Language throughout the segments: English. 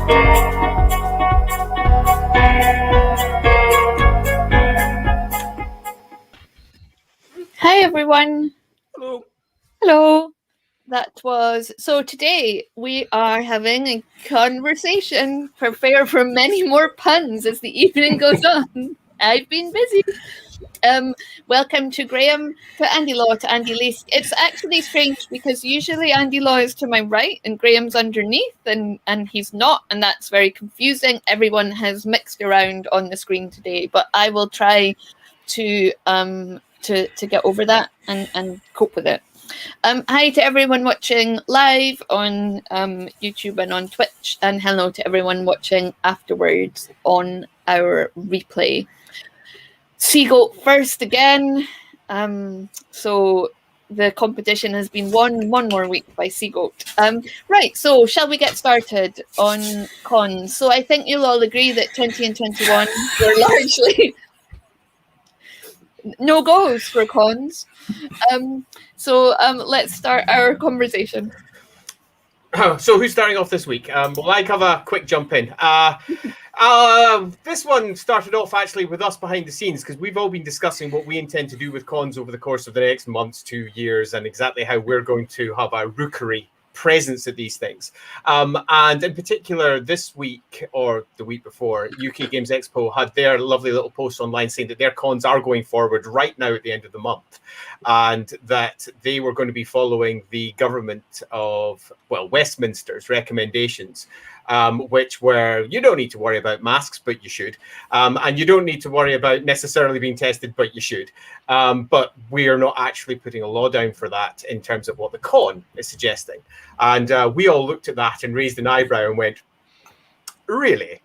Hi everyone. Hello. Hello. So today we are having a conversation. Prepare for many more puns as the evening goes on. I've been busy. Welcome to Graham, to Andy Law, to Andy Leask. It's actually strange because usually Andy Law is to my right and Graham's underneath, and he's not, and that's very confusing. Everyone has mixed around on the screen today, but I will try to get over that and cope with it. Hi to everyone watching live on YouTube and on Twitch, and hello to everyone watching afterwards on our replay. Seagoat first again. So the competition has been won one more week by Seagoat. Right, so shall we get started on cons? So I think you'll all agree that 20 and 21 were largely no goes for cons. So let's start our conversation. So who's starting off this week? Well, I have a quick jump in. This one started off actually with us behind the scenes because we've all been discussing what we intend to do with cons over the course of the next months, 2 years, and exactly how we're going to have a Rookery presence at these things. And in particular, this week or the week before, UK Games Expo had their lovely little post online saying that their cons are going forward right now at the end of the month, and that they were going to be following the government of, well, Westminster's recommendations, which were, you don't need to worry about masks, but you should. And you don't need to worry about necessarily being tested, but you should. But we are not actually putting a law down for that in terms of what the con is suggesting. And we all looked at that and raised an eyebrow and went, really?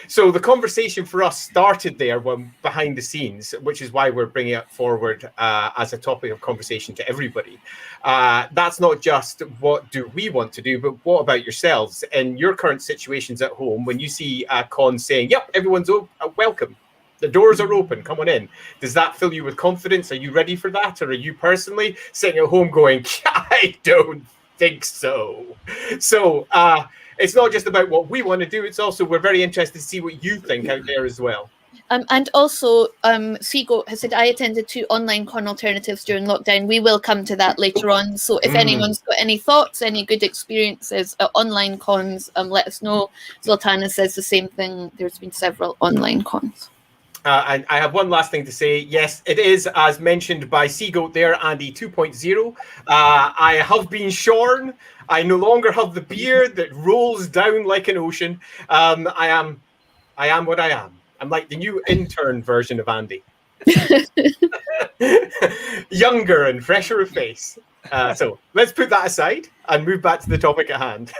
So the conversation for us started there when behind the scenes, which is why we're bringing it forward as a topic of conversation to everybody. That's not just what do we want to do, but what about yourselves in your current situations at home when you see a con saying, yep, everyone's welcome. The doors are open. Come on in. Does that fill you with confidence? Are you ready for that? Or are you personally sitting at home going, I don't think so. So it's not just about what we want to do. It's also we're very interested to see what you think out there as well. And also, Seagoat has said, I attended 2 online con alternatives during lockdown. We will come to that later on. So if anyone's got any thoughts, any good experiences at online cons, let us know. Zoltana says the same thing. There's been several online cons. And I have one last thing to say. Yes, it is, as mentioned by Seagoat there, Andy 2.0. I have been shorn. I no longer have the beard that rolls down like an ocean. I am what I am. I'm like the new intern version of Andy. Younger and fresher of face. So let's put that aside and move back to the topic at hand.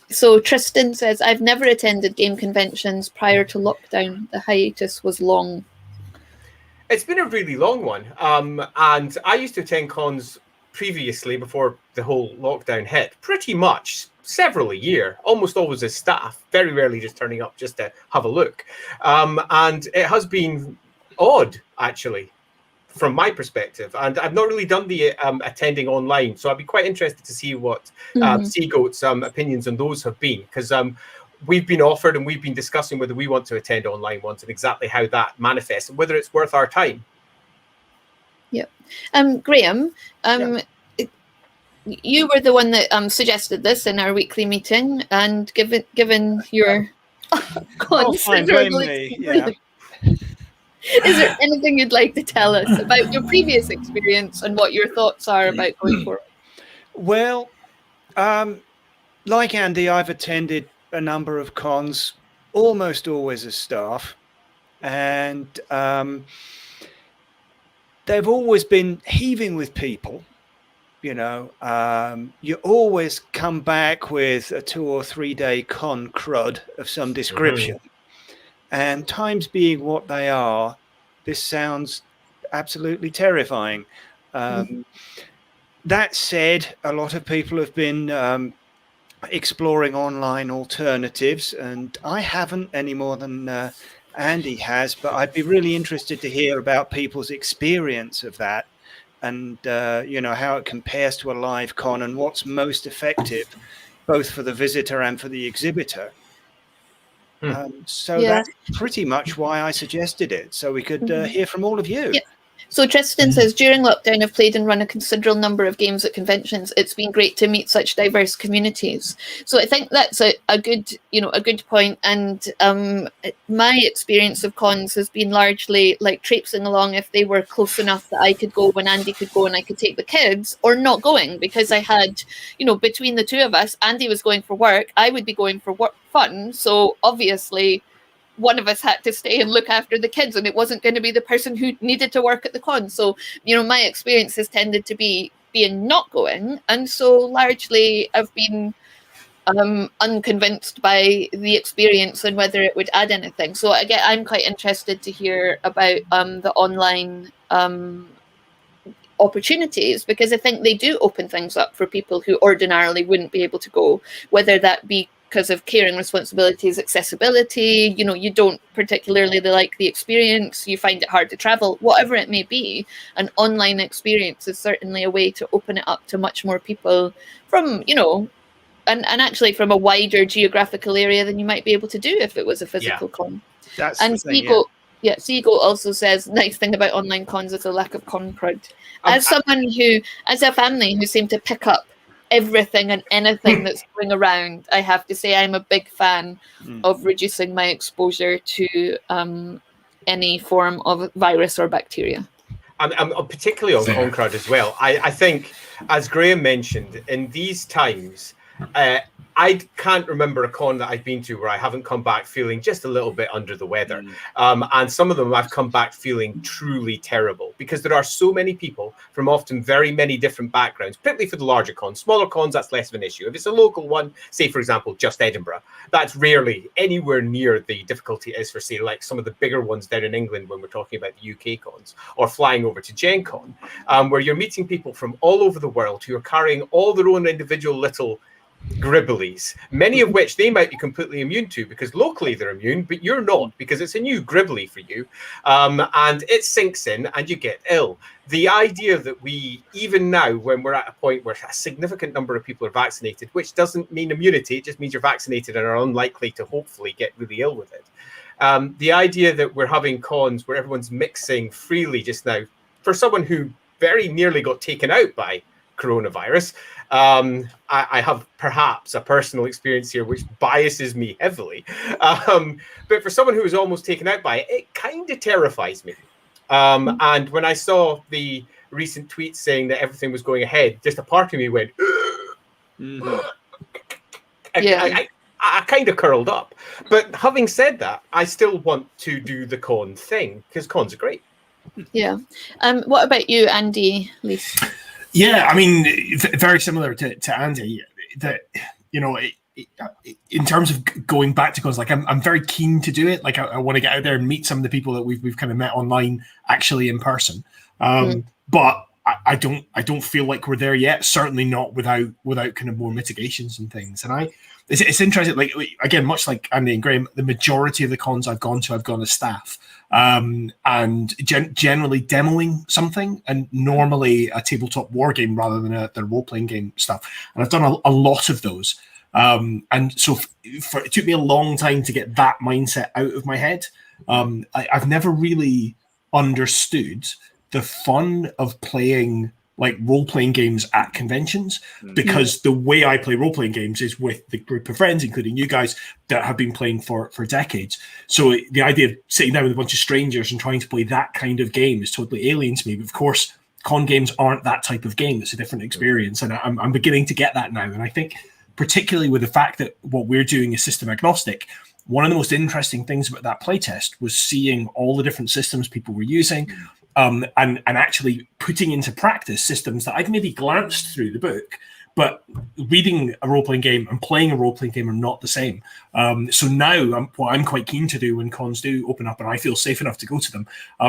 So Tristan says, I've never attended game conventions prior to lockdown. The hiatus was long. It's been a really long one. And I used to attend cons previously before the whole lockdown hit, pretty much several a year, almost always as staff, very rarely just turning up just to have a look. And it has been odd, actually, from my perspective. And I've not really done the attending online. So I'd be quite interested to see what Seagoat's opinions on those have been, because we've been offered and we've been discussing whether we want to attend online ones and exactly how that manifests and whether it's worth our time. Yeah. Graham, you were the one that suggested this in our weekly meeting, and given your considerable experience, is there anything you'd like to tell us about your previous experience and what your thoughts are about going forward? Well, like Andy, I've attended a number of cons, almost always as staff, and they've always been heaving with people. You know, you always come back with a 2 or 3 day con crud of some description. And times being what they are, this sounds absolutely terrifying. That said, a lot of people have been exploring online alternatives, and I haven't any more than Andy has, but I'd be really interested to hear about people's experience of that. and how it compares to a live con and what's most effective, both for the visitor and for the exhibitor. So that's pretty much why I suggested it, so we could hear from all of you. Yeah. So Tristan says, during lockdown, I've played and run a considerable number of games at conventions. It's been great to meet such diverse communities. So I think that's a good point. And my experience of cons has been largely like traipsing along if they were close enough that I could go when Andy could go and I could take the kids, or not going because I had, between the two of us, Andy was going for work, I would be going for fun. So obviously one of us had to stay and look after the kids, and it wasn't going to be the person who needed to work at the con. So, my experience has tended to be being not going. And so largely I've been unconvinced by the experience and whether it would add anything. So again, I'm quite interested to hear about the online opportunities, because I think they do open things up for people who ordinarily wouldn't be able to go, whether that be because of caring responsibilities, accessibility, you don't particularly like the experience, you find it hard to travel, whatever it may be. An online experience is certainly a way to open it up to much more people from, and actually from a wider geographical area than you might be able to do if it was a physical con. That's and the thing, Seagull also says, nice thing about online cons is a lack of con crowd. As a family who seem to pick up everything and anything that's going around, I have to say I'm a big fan of reducing my exposure to any form of virus or bacteria. I'm particularly on con crowd as well. I think, as Graham mentioned, in these times, I can't remember a con that I've been to where I haven't come back feeling just a little bit under the weather. And some of them I've come back feeling truly terrible, because there are so many people from often very many different backgrounds, particularly for the larger cons. Smaller cons, that's less of an issue. If it's a local one, say, for example, just Edinburgh, that's rarely anywhere near the difficulty it is for, say, like some of the bigger ones down in England when we're talking about the UK cons, or flying over to Gen Con, where you're meeting people from all over the world who are carrying all their own individual little gribblies, many of which they might be completely immune to because locally they're immune, but you're not, because it's a new gribbly for you, and it sinks in and you get ill. The idea that we, even now when we're at a point where a significant number of people are vaccinated, which doesn't mean immunity, it just means you're vaccinated and are unlikely to hopefully get really ill with it. The idea that we're having cons where everyone's mixing freely just now, for someone who very nearly got taken out by coronavirus, I have perhaps a personal experience here which biases me heavily, but for someone who was almost taken out by it, it kind of terrifies me. And when I saw the recent tweets saying that everything was going ahead, just a part of me went, I kind of curled up. But having said that, I still want to do the con thing because cons are great. Yeah. What about you, Andy, Lise? Yeah, I mean, very similar to Andy. That, in terms of going back to cons, like I'm very keen to do it. Like I want to get out there and meet some of the people that we've kind of met online actually in person. But I don't feel like we're there yet. Certainly not without kind of more mitigations and things. And it's interesting. Like again, much like Andy and Graham, the majority of the cons I've gone as staff, and generally demoing something, and normally a tabletop war game rather than the role playing game stuff. And I've done a lot of those. And so it took me a long time to get that mindset out of my head. I've never really understood the fun of playing like role-playing games at conventions, because the way I play role-playing games is with the group of friends, including you guys, that have been playing for decades. So the idea of sitting down with a bunch of strangers and trying to play that kind of game is totally alien to me. But of course, con games aren't that type of game. It's a different experience. And I'm beginning to get that now. And I think particularly with the fact that what we're doing is system agnostic, one of the most interesting things about that playtest was seeing all the different systems people were using, and actually putting into practice systems that I'd maybe glanced through the book, but reading a role-playing game and playing a role-playing game are not the same. So now what I'm quite keen to do when cons do open up and I feel safe enough to go to them,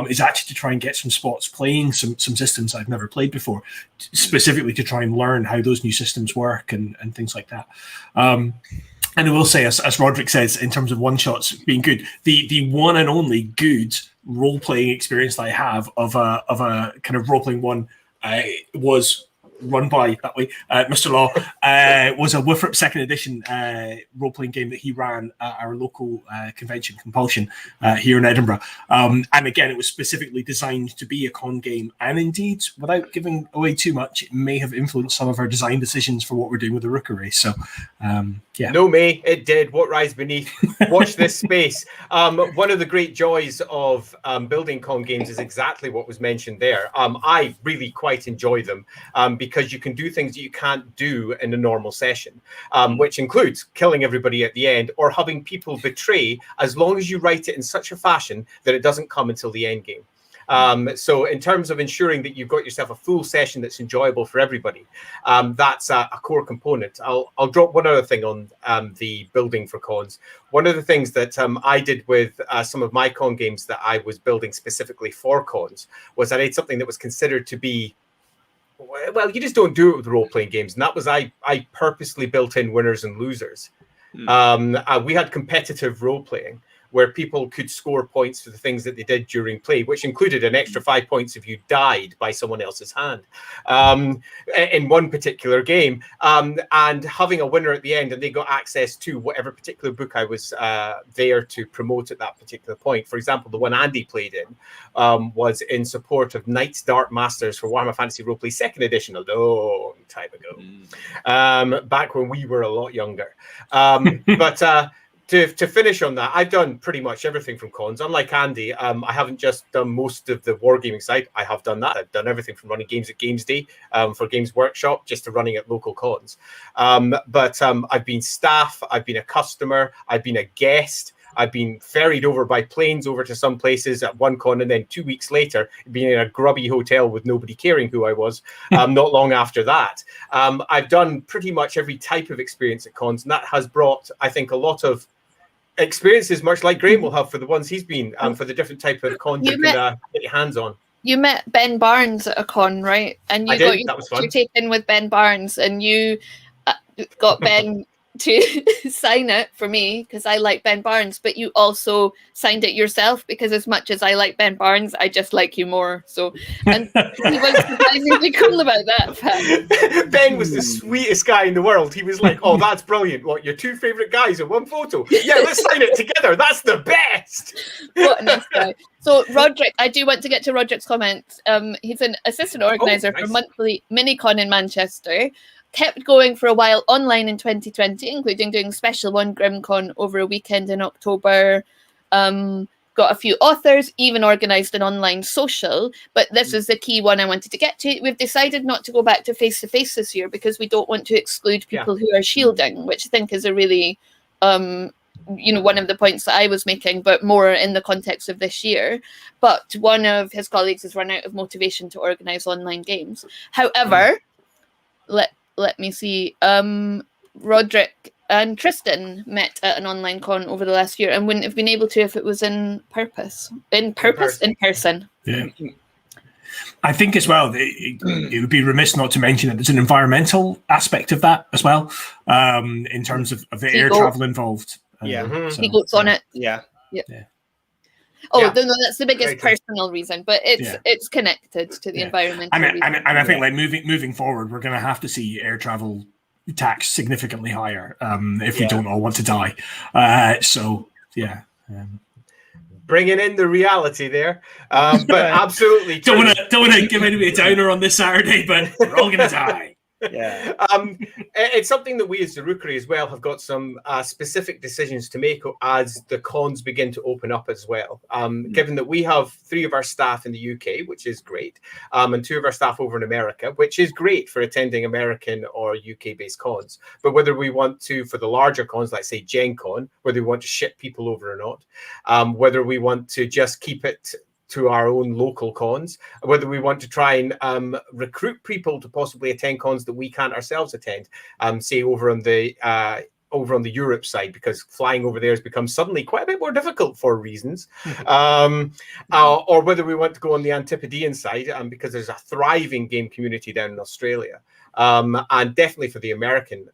is actually to try and get some spots playing some systems I've never played before, specifically to try and learn how those new systems work and things like that. And I will say, as Roderick says, in terms of one-shots being good, the one and only good role-playing experience that I have of a kind of role-playing one was run by that way Mr. Law, was a Wifrip second edition role-playing game that he ran at our local convention Compulsion here in Edinburgh, and again it was specifically designed to be a con game, and indeed, without giving away too much, it may have influenced some of our design decisions for what we're doing with the Rookery. So No, May, it did. What lies beneath? Watch this space. One of the great joys of building con games is exactly what was mentioned there. I really quite enjoy them because you can do things that you can't do in a normal session, which includes killing everybody at the end or having people betray, as long as you write it in such a fashion that it doesn't come until the end game. So in terms of ensuring that you've got yourself a full session that's enjoyable for everybody, that's a core component. I'll drop one other thing on the building for cons. One of the things that I did with some of my con games that I was building specifically for cons was I made something that was considered to be, well, you just don't do it with role-playing games. And that was I purposely built in winners and losers. We had competitive role-playing, where people could score points for the things that they did during play, which included an extra 5 points if you died by someone else's hand in one particular game. And having a winner at the end, and they got access to whatever particular book I was there to promote at that particular point. For example, the one Andy played in was in support of Knight's Dark Masters for Warhammer Fantasy Roleplay 2nd edition a long time ago, back when we were a lot younger. To finish on that, I've done pretty much everything from cons. Unlike Andy, I haven't just done most of the wargaming side. I have done that. I've done everything from running games at Games Day for Games Workshop, just to running at local cons. But I've been staff, I've been a customer, I've been a guest, I've been ferried over by planes over to some places at one con, and then 2 weeks later, being in a grubby hotel with nobody caring who I was, not long after that. I've done pretty much every type of experience at cons, and that has brought, I think, a lot of experiences, much like Graham will have for the ones he's been, for the different type of cons you can get your hands on. You met Ben Barnes at a con, right? And you got your take in with Ben Barnes, and you got Ben to sign it for me because I like Ben Barnes, but you also signed it yourself because as much as I like Ben Barnes, I just like you more. So, and he was surprisingly cool about that. Ben was the sweetest guy in the world. He was like, "Oh, that's brilliant! What, your two favorite guys in one photo? Yeah, let's sign it together. That's the best." What a nice guy. So Roderick, I do want to get to Roderick's comments. He's an assistant organizer for monthly Minicon in Manchester. Kept going for a while online in 2020, including doing a special one, GrimCon, over a weekend in October. Got a few authors, even organised an online social. But this is the key one I wanted to get to. We've decided not to go back to face-to-face this year because we don't want to exclude people who are shielding, which I think is a really, one of the points that I was making, but more in the context of this year. But one of his colleagues has run out of motivation to organise online games. However, let me see. Roderick and Tristan met at an online con over the last year and wouldn't have been able to if it was in person. Yeah. I think as well, it would be remiss not to mention that there's an environmental aspect of that as well, in terms of the air travel involved. He goes on it. Yeah. Oh, no, that's the biggest personal reason, but it's connected to the environment. And I think like moving forward, we're going to have to see air travel tax significantly higher if we don't all want to die. Bringing in the reality there, but absolutely don't want to give anybody a downer on this Saturday, but we're all going to die. Yeah, it's something that we as the Rookery as well have got some specific decisions to make as the cons begin to open up as well. Given that we have 3 of our staff in the UK, which is great, and 2 of our staff over in America, which is great for attending American or UK-based cons. But whether we want to, for the larger cons, like say Gen Con, whether we want to ship people over or not, whether we want to just keep it to our own local cons, whether we want to try and recruit people to possibly attend cons that we can't ourselves attend, say over on the Europe side, because flying over there has become suddenly quite a bit more difficult for reasons, or whether we want to go on the Antipodean side, because there's a thriving game community down in Australia, and definitely for the American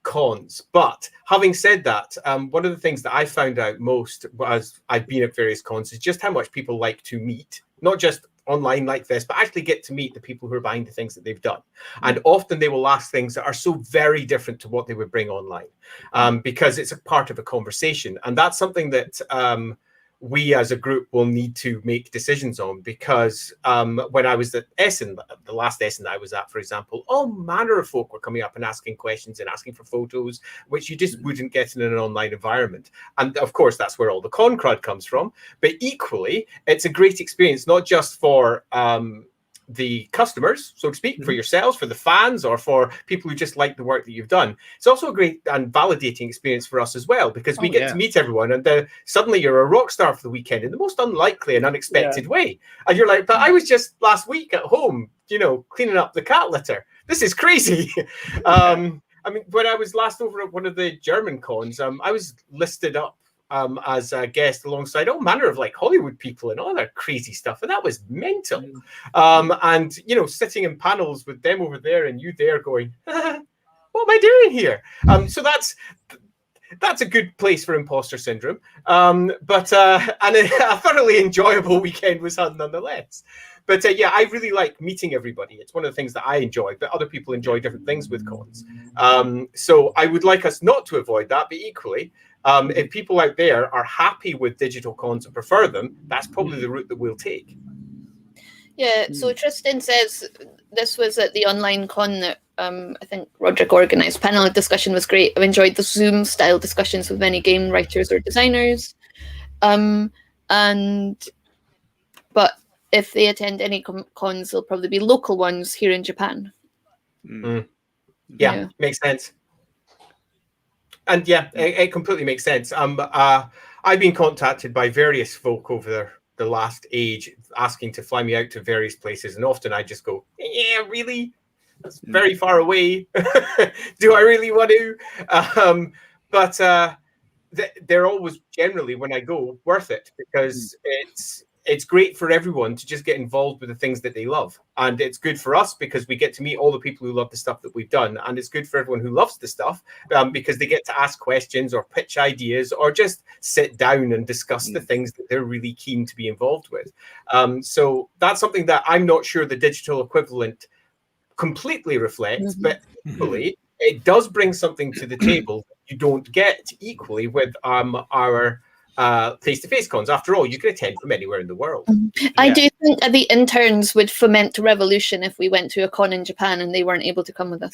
cons. But having said that, one of the things that I found out most as I've been at various cons is just how much people like to meet, not just online like this, but actually get to meet the people who are behind the things that they've done. And often they will ask things that are so very different to what they would bring online, because it's a part of a conversation. And that's something that we as a group will need to make decisions on, because when I was at Essen, the last Essen that I was at, for example, all manner of folk were coming up and asking questions and asking for photos, which you just wouldn't get in an online environment. And of course, that's where all the con crud comes from. But equally, it's a great experience, not just for the customers, so to speak, for yourselves, for the fans, or for people who just like the work that you've done. It's also a great and validating experience for us as well, because we get to meet everyone, and suddenly you're a rock star for the weekend in the most unlikely and unexpected way. And you're like, but I was just last week at home, you know, cleaning up the cat litter. This is crazy. I mean, when I was last over at one of the German cons, I was listed up as a guest alongside all manner of like Hollywood people and all that crazy stuff, and that was mental. And you know, sitting in panels with them over there and you there going, what am I doing here? So that's a good place for imposter syndrome. But and a thoroughly enjoyable weekend was had nonetheless. But yeah, I really like meeting everybody. It's one of the things that I enjoy, but other people enjoy different things with cons. So I would like us not to avoid that, but equally, if people out there are happy with digital cons and prefer them, that's probably the route that we'll take. Yeah, so Tristan says this was at the online con that I think Roderick organised. Panel discussion was great. I've enjoyed the Zoom style discussions with many game writers or designers. But if they attend any cons, they'll probably be local ones here in Japan. Yeah, makes sense. And yeah, it completely makes sense. I've been contacted by various folk over the last age asking to fly me out to various places, and often I just go, yeah, really? That's very far away. Do I really want to? But they're always generally, when I go, worth it, because it's great for everyone to just get involved with the things that they love. And it's good for us because we get to meet all the people who love the stuff that we've done. And it's good for everyone who loves the stuff because they get to ask questions or pitch ideas or just sit down and discuss the things that they're really keen to be involved with. So that's something that I'm not sure the digital equivalent completely reflects, but equally, it does bring something to the table that you don't get equally with our face-to-face cons. After all, you can attend from anywhere in the world. I do think that the interns would foment revolution if we went to a con in Japan and they weren't able to come with us.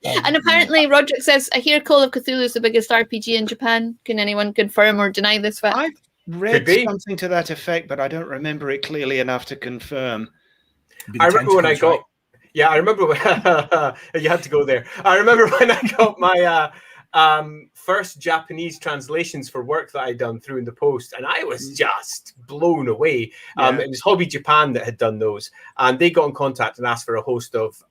And apparently Roderick says, I hear Call of Cthulhu is the biggest RPG in Japan. Can anyone confirm or deny this fact? I've read something to that effect, but I don't remember it clearly enough to confirm. I remember when I got I remember when you had to go there. I remember when I got my first Japanese translations for work that I'd done through in the post, and I was just blown away. It was Hobby Japan that had done those, and they got in contact and asked for a host of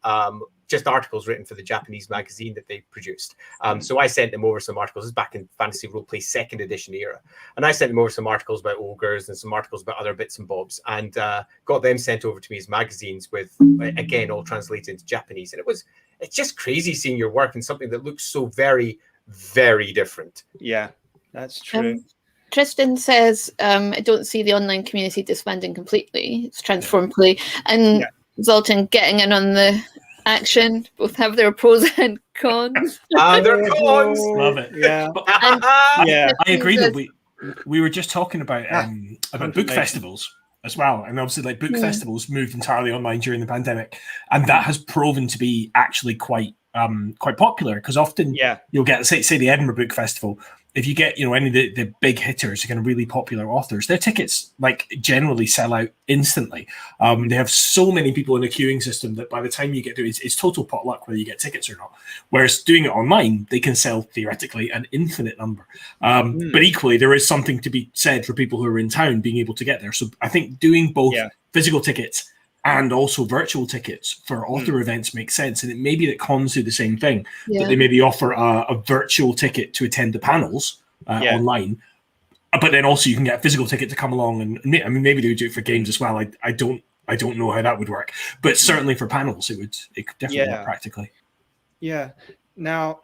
just articles written for the Japanese magazine that they produced. So I sent them over some articles. This is back in Fantasy Roleplay 2nd edition era, and I sent them over some articles about ogres and some articles about other bits and bobs, and got them sent over to me as magazines with, again, all translated into Japanese. And it's just crazy seeing your work in something that looks so very, very different. Yeah, that's true. Tristan says, I don't see the online community disbanding completely. It's transformed play. And Zoltan getting in on the action. Both have their pros and cons. Their cons. Love it. Yeah. I agree that we were just talking about book festivals as well, and obviously like book festivals moved entirely online during the pandemic, and that has proven to be actually quite popular, because often you'll get say the Edinburgh Book Festival. If you get any of the big hitters, kind of really popular authors, their tickets like generally sell out instantly. They have so many people in a queuing system that by the time you get to it, it's total potluck whether you get tickets or not. Whereas doing it online, they can sell theoretically an infinite number. But equally, there is something to be said for people who are in town being able to get there. So I think doing both physical tickets and also virtual tickets for author events makes sense. And it may be that cons do the same thing, that they maybe offer a virtual ticket to attend the panels online, but then also you can get a physical ticket to come along. And I mean, maybe they would do it for games as well. I don't know how that would work, but certainly for panels, it could definitely work practically. Yeah. Now,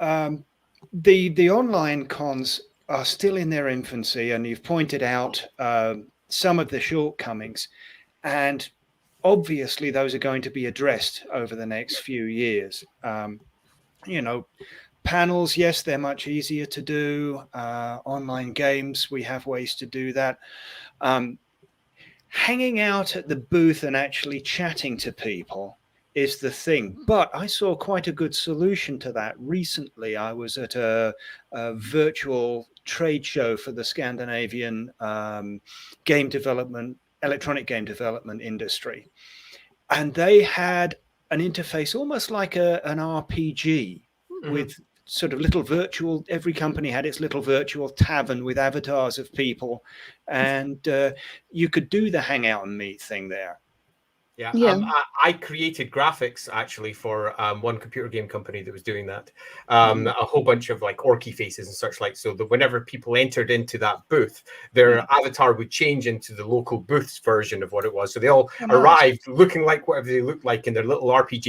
the online cons are still in their infancy, and you've pointed out some of the shortcomings, and obviously those are going to be addressed over the next few years. Panels, yes, they're much easier to do. Online games, we have ways to do that. Hanging out at the booth and actually chatting to people is the thing. But I saw quite a good solution to that recently. I was at a virtual trade show for the Scandinavian electronic game development industry. And they had an interface almost like an RPG with sort of little virtual, every company had its little virtual tavern with avatars of people. And you could do the hangout and meet thing there. Yeah. I created graphics actually for one computer game company that was doing that. A whole bunch of like orky faces and such like, so that whenever people entered into that booth, their avatar would change into the local booth's version of what it was. So they all arrived looking like whatever they looked like in their little RPG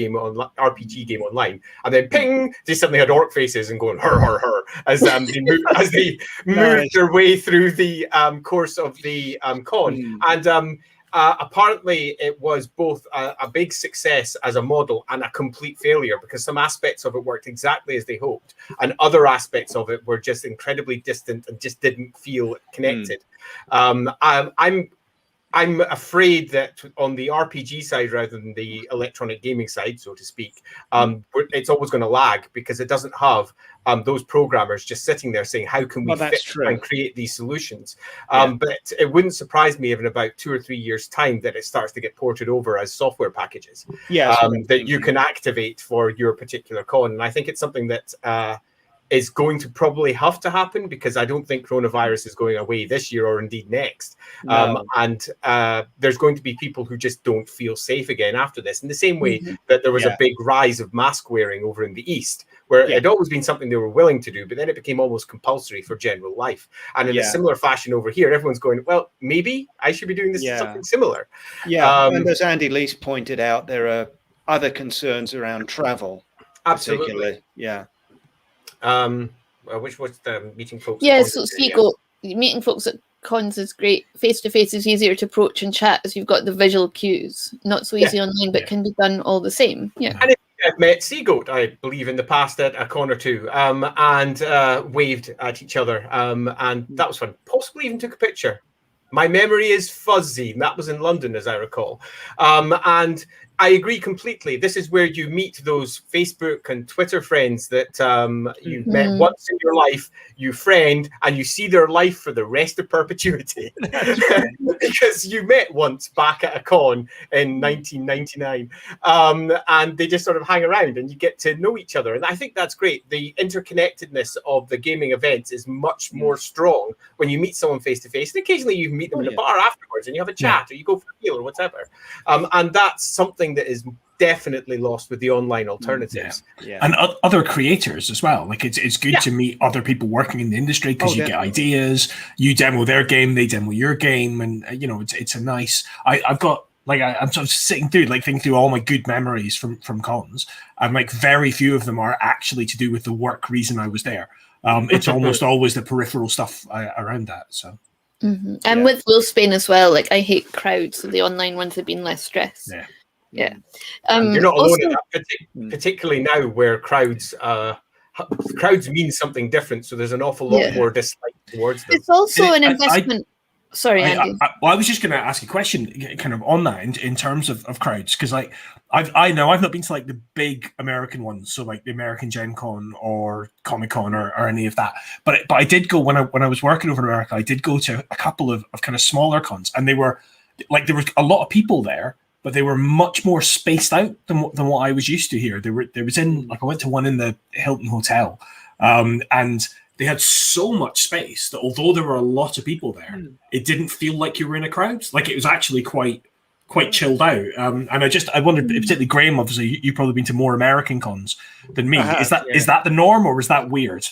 game online, and then ping, they suddenly had orc faces and going her as they moved their way through the course of the con. And apparently it was both a big success as a model and a complete failure, because some aspects of it worked exactly as they hoped and other aspects of it were just incredibly distant and just didn't feel connected. I'm afraid that on the RPG side rather than the electronic gaming side, so to speak, it's always going to lag, because it doesn't have those programmers just sitting there saying, how can we fix and create these solutions? But it wouldn't surprise me if in about 2 or 3 years' time that it starts to get ported over as software packages that you can activate for your particular con. And I think it's something that is going to probably have to happen, because I don't think coronavirus is going away this year or indeed next. And there's going to be people who just don't feel safe again after this, in the same way that there was a big rise of mask wearing over in the East, where it had always been something they were willing to do, but then it became almost compulsory for general life. And in a similar fashion over here, everyone's going, well, maybe I should be doing this something similar. And as Andy Lease pointed out, there are other concerns around travel. Absolutely. Which was the meeting folks? So meeting folks at cons is great. Face to face is easier to approach and chat, as you've got the visual cues. Not so easy online, but can be done all the same. And I've met Seagoat, I believe, in the past at a con or two, and waved at each other, and that was fun. Possibly even took a picture. My memory is fuzzy. That was in London, as I recall. And I agree completely. This is where you meet those Facebook and Twitter friends that you've met once in your life, you friend, and you see their life for the rest of perpetuity. Because you met once back at a con in 1999. And they just sort of hang around and you get to know each other. And I think that's great. The interconnectedness of the gaming events is much more strong when you meet someone face to face. And occasionally you meet them in a bar afterwards and you have a chat or you go for a meal or whatever. And that's something that is definitely lost with the online alternatives. And other creators as well. Like it's good to meet other people working in the industry, because you get ideas, you demo their game, they demo your game, and it's a nice. I'm sort of sitting through, thinking through all my good memories from cons, and very few of them are actually to do with the work reason I was there. It's almost always the peripheral stuff around that. So. And with Will Spain as well, I hate crowds, so the online ones have been less stress. You're not alone in that, particularly now where crowds mean something different, so there's an awful lot more dislike towards them. It's also an investment. Sorry, Andy. I was just going to ask a question kind of on that in terms of crowds, because I know I've not been to the big American ones, so the American Gen Con or Comic Con or any of that, but I did go when I was working over in America. I did go to a couple of kind of smaller cons, and they were there was a lot of people there, but they were much more spaced out than what I was used to here. There was in I went to one in the Hilton Hotel, and they had so much space that although there were a lot of people there, it didn't feel like you were in a crowd. It was actually quite chilled out. And I wondered, particularly Graham, obviously you've probably been to more American cons than me. Is that the norm, or is that weird?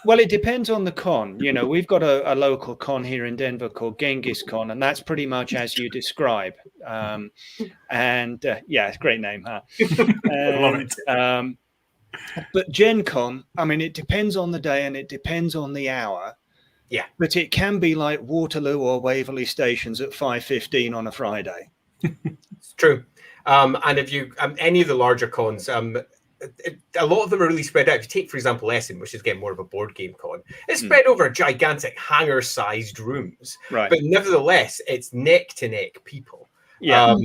Well, it depends on the con. We've got a local con here in Denver called Genghis Con, and that's pretty much as you describe. It's a great name, huh? I love it. But Gen Con, I mean, it depends on the day and it depends on the hour. Yeah. But it can be like Waterloo or Waverley stations at 5:15 on a Friday. It's true. And if you any of the larger cons, a lot of them are really spread out. If you take, for example, Essen, which is again more of a board game con, it's spread over gigantic hangar-sized rooms. Right. But nevertheless, it's neck-to-neck people. Yeah.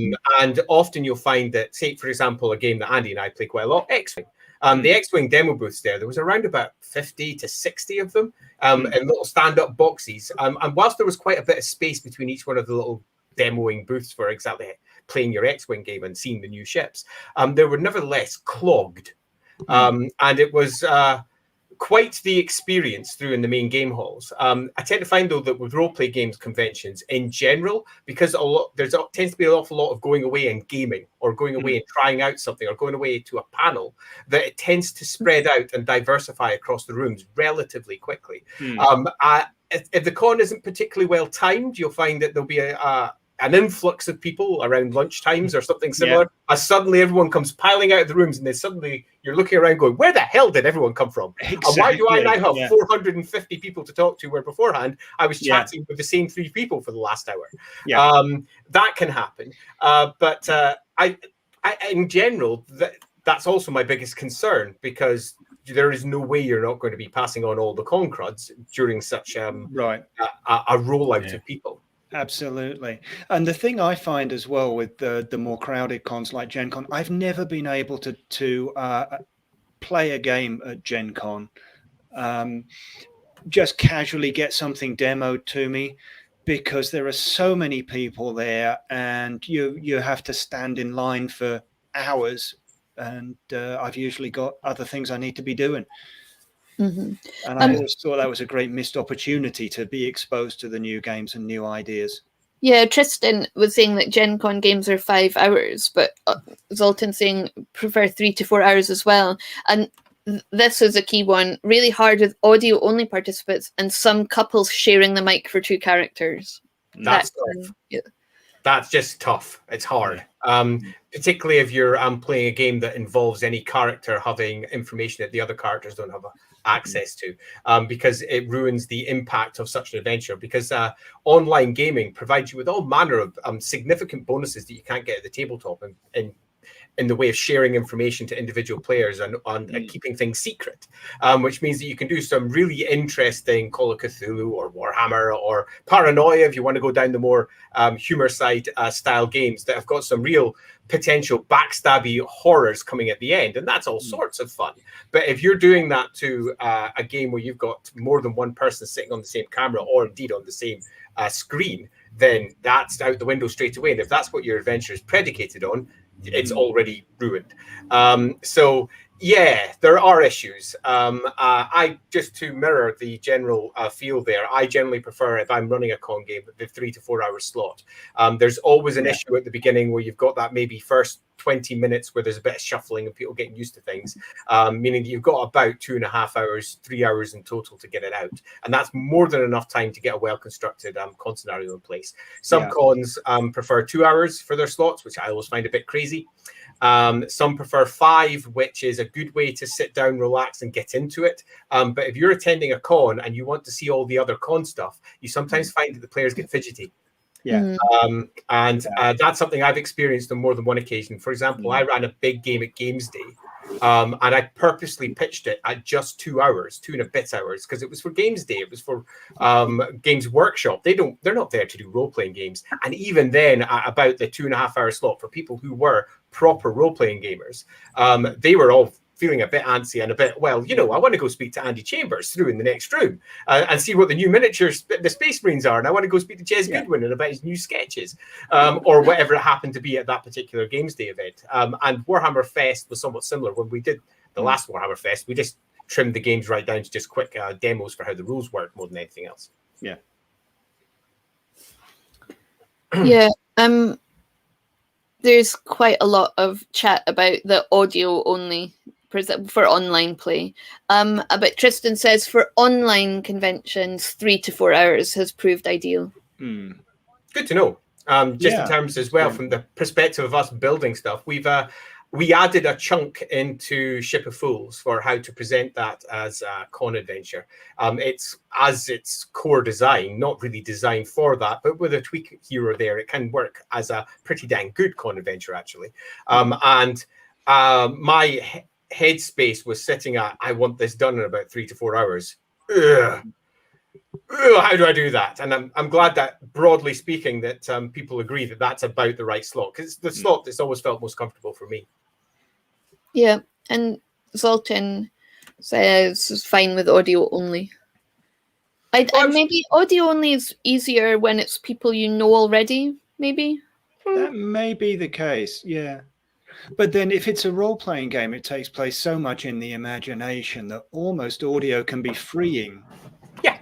And often you'll find that, say, for example, a game that Andy and I play quite a lot, X-Wing. The X-Wing demo booths there was around about 50 to 60 of them in little stand-up boxes. And whilst there was quite a bit of space between each one of the little demoing booths for exactly playing your X-Wing game and seeing the new ships, they were nevertheless clogged. And it was quite the experience through in the main game halls. I tend to find, though, that with role-play games conventions in general, because tends to be an awful lot of going away and gaming, or going away and trying out something, or going away to a panel, that it tends to spread out and diversify across the rooms relatively quickly. If the con isn't particularly well timed, you'll find that there'll be an influx of people around lunch times or something similar, as suddenly everyone comes piling out of the rooms, and then suddenly you're looking around going, where the hell did everyone come from? Exactly. And why do I now have 450 people to talk to, where beforehand I was chatting with the same 3 people for the last hour? That can happen. But I in general, that's also my biggest concern, because there is no way you're not going to be passing on all the con cruds during such a rollout of people. Absolutely. And the thing I find as well with the more crowded cons like Gen Con, I've never been able to play a game at Gen Con, just casually get something demoed to me, because there are so many people there and you have to stand in line for hours, and I've usually got other things I need to be doing. And I always thought that was a great missed opportunity to be exposed to the new games and new ideas. Yeah, Tristan was saying that Gen Con games are 5 hours, but Zoltan saying prefer 3 to 4 hours as well. And this is a key one, really hard with audio-only participants and some couples sharing the mic for 2 characters. That's tough. That's just tough. It's hard. Particularly if you're playing a game that involves any character having information that the other characters don't have access to, because it ruins the impact of such an adventure. Because online gaming provides you with all manner of significant bonuses that you can't get at the tabletop, and in the way of sharing information to individual players and keeping things secret, which means that you can do some really interesting Call of Cthulhu or Warhammer or Paranoia, if you want to go down the more humor side style games that have got some real potential backstabby horrors coming at the end, and that's all sorts of fun. But if you're doing that to a game where you've got more than one person sitting on the same camera, or indeed on the same screen, then that's out the window straight away. And if that's what your adventure is predicated on, it's already ruined. So yeah, there are issues. I just to mirror the general feel there, I generally prefer, if I'm running a con game, the 3 to 4 hour slot. There's always an issue at the beginning where you've got that maybe first 20 minutes where there's a bit of shuffling and people getting used to things, meaning that you've got about 2.5 hours, 3 hours in total to get it out. And that's more than enough time to get a well-constructed con scenario in place. Some cons prefer 2 hours for their slots, which I always find a bit crazy. Some prefer 5, which is a good way to sit down, relax, and get into it. But if you're attending a con and you want to see all the other con stuff, you sometimes find that the players get fidgety. That's something I've experienced on more than one occasion. For example, I ran a big game at Games Day, and I purposely pitched it at just 2 hours, 2 and a bit hours, because it was for Games Day. It was for Games Workshop. They're not there to do role-playing games. And even then, at about the 2.5 hour slot, for people who were proper role-playing gamers, they were all feeling a bit antsy and a bit, well, you know, I want to go speak to Andy Chambers through in the next room and see what the new miniatures, the Space Marines are. And I want to go speak to Jez Goodwin and about his new sketches, or whatever it happened to be at that particular Games Day event. And Warhammer Fest was somewhat similar. When we did the last Warhammer Fest, we just trimmed the games right down to just quick demos for how the rules work more than anything else. There's quite a lot of chat about the audio only for online play. But Tristan says for online conventions, 3 to 4 hours has proved ideal. Good to know. In terms as well, from the perspective of us building stuff, we've we added a chunk into Ship of Fools for how to present that as a con adventure. It's as its core design, not really designed for that, but with a tweak here or there, it can work as a pretty dang good con adventure, actually. And my headspace was sitting at, I want this done in about 3 to 4 hours. Ugh. How do I do that? And I'm glad that, broadly speaking, that people agree that that's about the right slot, because it's the slot that's always felt most comfortable for me. Yeah, and Zoltan says it's fine with audio only. And maybe audio only is easier when it's people you know already, maybe? That may be the case, yeah. But then if it's a role-playing game, it takes place so much in the imagination that almost audio can be freeing. Yeah,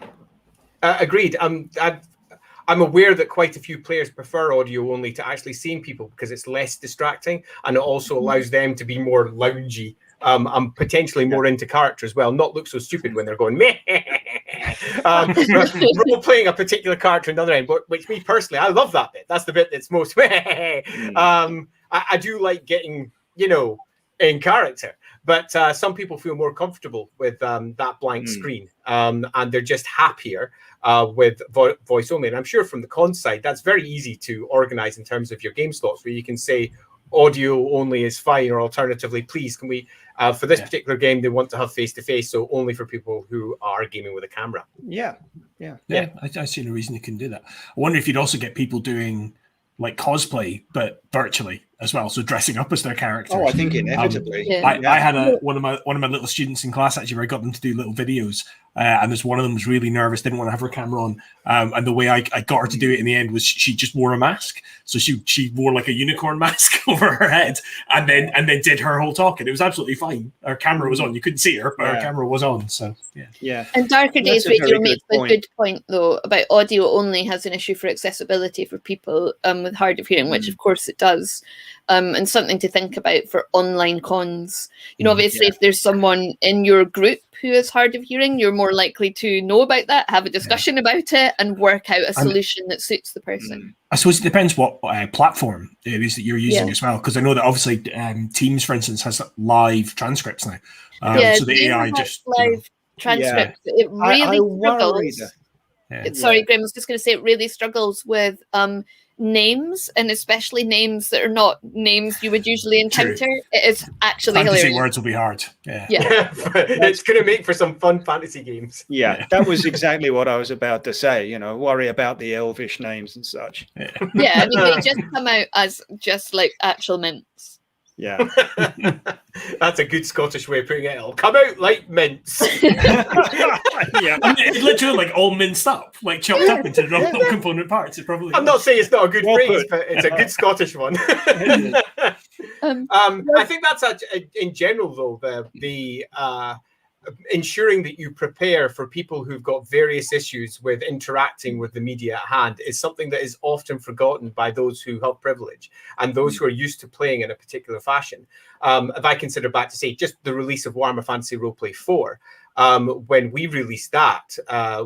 agreed. I'm aware that quite a few players prefer audio only to actually seeing people because it's less distracting, and it also allows them to be more loungy. I'm potentially more into character as well, not look so stupid when they're going meh. Role playing a particular character on the other end, which me personally, I love that bit. That's the bit that's most meh. I do like getting, in character, but some people feel more comfortable with that blank screen, and they're just happier with voice only. And I'm sure from the con side, that's very easy to organize in terms of your game slots, where you can say audio only is fine, or alternatively, please, can we, for this particular game, they want to have face-to-face, so only for people who are gaming with a camera. Yeah. I see no reason you can do that. I wonder if you'd also get people doing like cosplay, but virtually as well, so dressing up as their characters. Oh, I think inevitably. I had one of my little students in class actually, where I got them to do little videos, and there's one of them was really nervous, didn't want to have her camera on, and the way I got her to do it in the end was she just wore a mask, so she wore like a unicorn mask over her head, and then did her whole talk, and it was absolutely fine. Her camera was on, you couldn't see her, but her camera was on. So yeah. And Darker Days Radio makes a good point though about audio only has an issue for accessibility for people with hard of hearing, which of course it does. And something to think about for online cons. Obviously, if there's someone in your group who is hard of hearing, you're more likely to know about that, have a discussion about it, and work out a solution that suits the person. I suppose it depends what platform it is that you're using as well, because I know that obviously Teams, for instance, has live transcripts now. So the AI just live transcripts. It really struggles. Sorry, Graham, I was just going to say it really struggles with names, and especially names that are not names you would usually encounter. True. It is actually fantasy hilarious. Words will be hard. Yeah. It's going to make for some fun fantasy games. Yeah, that was exactly what I was about to say. Worry about the elvish names and such. Yeah, I mean, they just come out as just like actual mints. Yeah. That's a good Scottish way of putting it. It'll come out like mints. Yeah. It's literally like all minced up, like chopped up into little component parts. It probably. I'm not saying it's not a good phrase, but it's a good Scottish one. I think that's in general, though, the ensuring that you prepare for people who've got various issues with interacting with the media at hand is something that is often forgotten by those who have privilege and those who are used to playing in a particular fashion. If I consider back to, say, just the release of Warhammer Fantasy Roleplay 4, when we released that,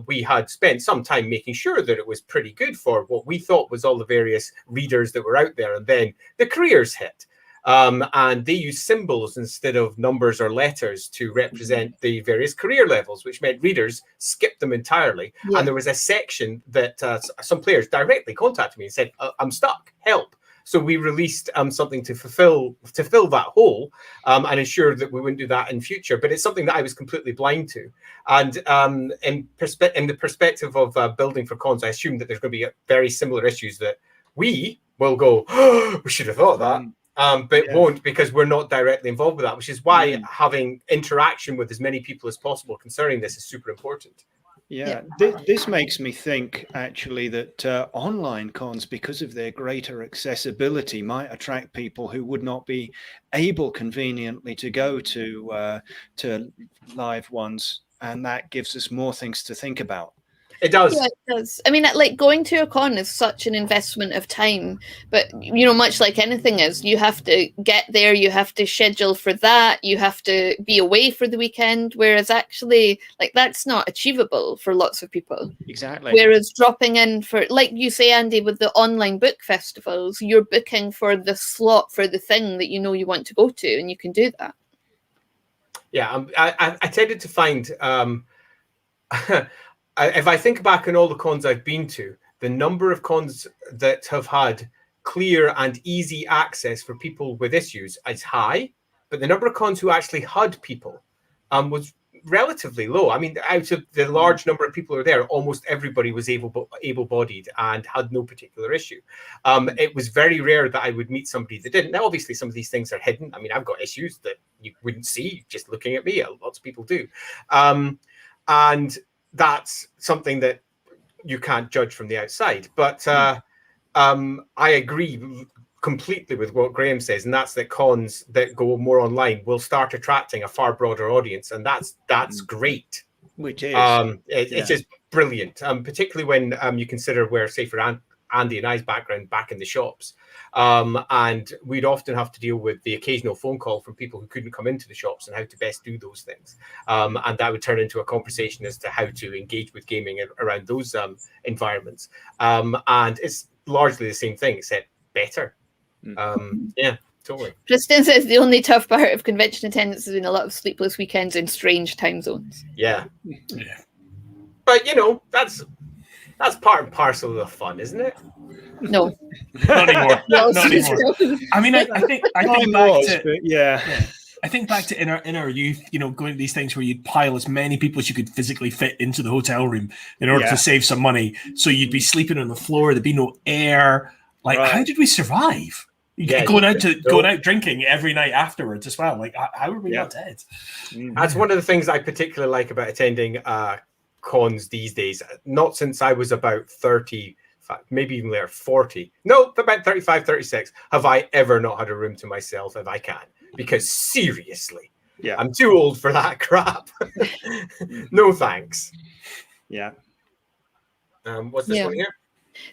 we had spent some time making sure that it was pretty good for what we thought was all the various readers that were out there. And then the careers hit. And they use symbols instead of numbers or letters to represent the various career levels, which meant readers skipped them entirely. Yeah. And there was a section that some players directly contacted me and said, I'm stuck, help. So we released something to fill that hole and ensure that we wouldn't do that in future. But it's something that I was completely blind to. And in the perspective of building for cons, I assume that there's going to be very similar issues that we will go, oh, we should have thought of that. But won't, because we're not directly involved with that, which is why having interaction with as many people as possible concerning this is super important. Yeah, this makes me think, actually, that online cons, because of their greater accessibility, might attract people who would not be able conveniently to go to live ones, and that gives us more things to think about. It does. Yeah, it does. I mean, like going to a con is such an investment of time, but much like anything is, you have to get there, you have to schedule for that, you have to be away for the weekend. Whereas actually, like that's not achievable for lots of people. Exactly. Whereas dropping in for, like you say, Andy, with the online book festivals, you're booking for the slot for the thing that you want to go to, and you can do that. Yeah, I tended to find. If I think back on all the cons I've been to, the number of cons that have had clear and easy access for people with issues is high, but the number of cons who actually had people was relatively low. I mean, out of the large number of people who were there, almost everybody was able-bodied and had no particular issue. It was very rare that I would meet somebody that didn't. Now, obviously, some of these things are hidden. I mean, I've got issues that you wouldn't see just looking at me. Lots of people do. And that's something that you can't judge from the outside. But I agree completely with what Graham says, and that's that cons that go more online will start attracting a far broader audience, and that's great. Which is it's just brilliant, particularly when you consider where, say, for Andy and I's background back in the shops, and we'd often have to deal with the occasional phone call from people who couldn't come into the shops and how to best do those things, and that would turn into a conversation as to how to engage with gaming around those environments, and it's largely the same thing except better. Yeah, totally. Tristan says the only tough part of convention attendance has been a lot of sleepless weekends in strange time zones. Yeah. But that's part and parcel of the fun, isn't it? No, not anymore. No, not anymore. I mean, I think back to I think back to in our youth, going to these things where you'd pile as many people as you could physically fit into the hotel room in order to save some money. So you'd be sleeping on the floor. There'd be no air. Like, how did we survive? Going out drinking every night afterwards as well. Like, how are we not dead? That's one of the things I particularly like about attending cons these days. Not since I was about 30, maybe even later, 40. No, about 35, 36. Have I ever not had a room to myself if I can? Because seriously, I'm too old for that crap. No thanks. Yeah. What's this one here?